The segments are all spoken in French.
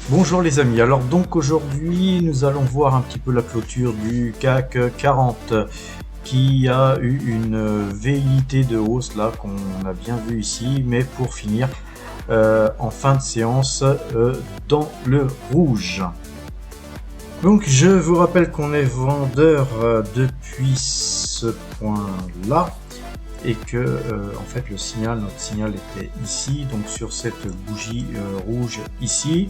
Bonjour les amis, alors donc aujourd'hui nous allons voir un petit peu la clôture du CAC 40 qui a eu une velléité de hausse là qu'on a bien vu ici, mais pour finir en fin de séance dans le rouge. Donc je vous rappelle qu'on est vendeur depuis ce point là et que en fait notre signal était ici, donc sur cette bougie rouge ici.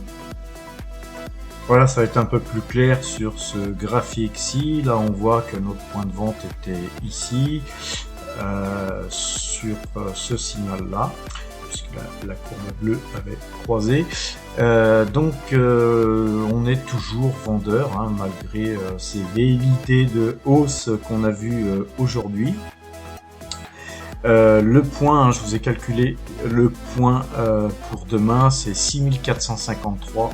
Voilà, ça va être un peu plus clair sur ce graphique-ci. Là, on voit que notre point de vente était ici, sur ce signal-là, puisque la courbe bleue avait croisé. Donc, on est toujours vendeur, hein, malgré ces velléités de hausse qu'on a vues aujourd'hui. Le point, hein, je vous ai calculé le point pour demain, c'est 6453.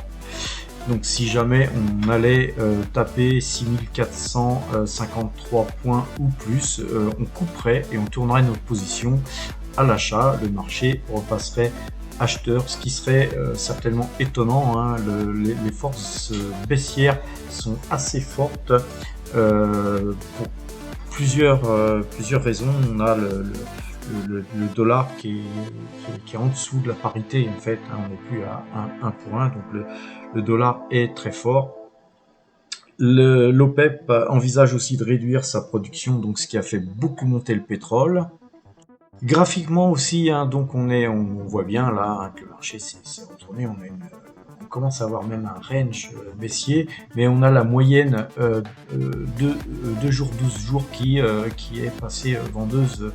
Donc si jamais on allait taper 6453 points ou plus, on couperait et on tournerait notre position à l'achat. Le marché repasserait acheteur, ce qui serait certainement étonnant, hein. Les forces baissières sont assez fortes pour plusieurs raisons. On a le dollar qui est en dessous de la parité, en fait, hein, on n'est plus à 1 pour 1, donc le dollar est très fort. L'OPEP envisage aussi de réduire sa production, donc ce qui a fait beaucoup monter le pétrole. Graphiquement aussi, hein, donc on voit bien là, hein, que le marché s'est retourné, on commence à avoir même un range baissier, mais on a la moyenne de jours, 12 jours qui est passée vendeuse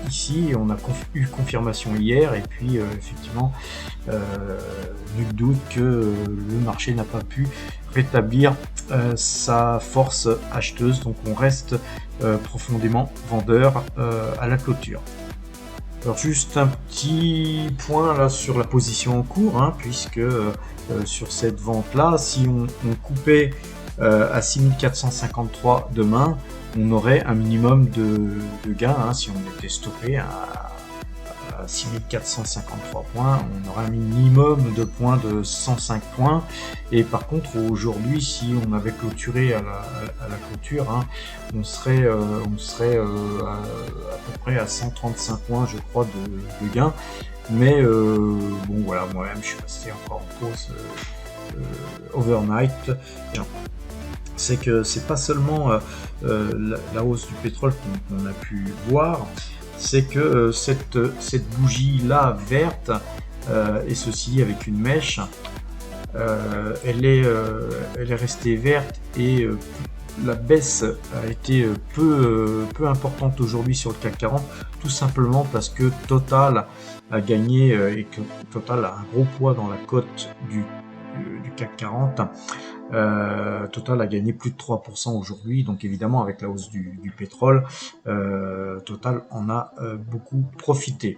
ici. On a eu confirmation hier, et puis effectivement, nul doute que le marché n'a pas pu rétablir sa force acheteuse, donc on reste profondément vendeur à la clôture. Alors juste un petit point là sur la position en cours, hein, puisque sur cette vente là, si on coupait à 6453 demain, on aurait un minimum de gain, hein. Si on était stoppé à 6453 points, on aurait un minimum de points de 105 points. Et par contre aujourd'hui, si on avait clôturé à la clôture, hein, on serait à peu près à 135 points, je crois, de gain. Mais bon voilà, moi-même je suis resté encore en pause overnight. C'est que c'est pas seulement la hausse du pétrole qu'on a pu voir, c'est que cette bougie là verte, et ceci avec une mèche, elle est restée verte, et la baisse a été peu importante aujourd'hui sur le CAC 40, tout simplement parce que Total a gagné, et que Total a un gros poids dans la cote du CAC 40. Total a gagné plus de 3% aujourd'hui, donc évidemment avec la hausse du pétrole, Total en a beaucoup profité.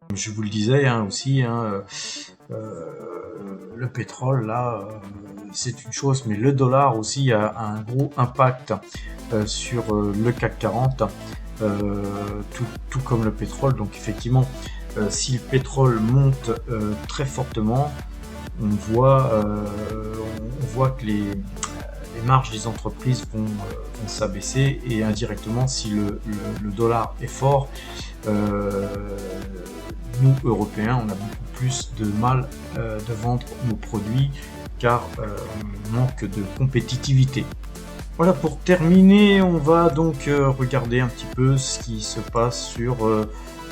Comme je vous le disais, hein, aussi, hein, le pétrole là, c'est une chose, mais le dollar aussi a un gros impact sur le CAC 40, tout comme le pétrole. Donc effectivement, si le pétrole monte très fortement, on voit que les marges des entreprises vont s'abaisser, et indirectement, si le dollar est fort, nous Européens, on a beaucoup plus de mal de vendre nos produits, car on manque de compétitivité. Voilà, pour terminer, on va donc regarder un petit peu ce qui se passe sur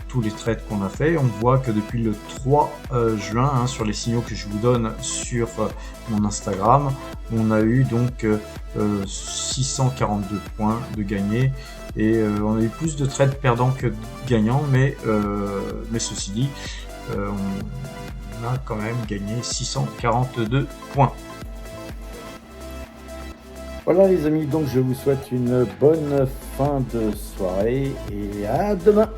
tous les trades qu'on a fait. On voit que depuis le 3 juin, hein, sur les signaux que je vous donne sur mon Instagram, on a eu donc 642 points de gagnés, et on a eu plus de trades perdants que gagnants, mais ceci dit, on a quand même gagné 642 points. Voilà les amis, donc je vous souhaite une bonne fin de soirée et à demain.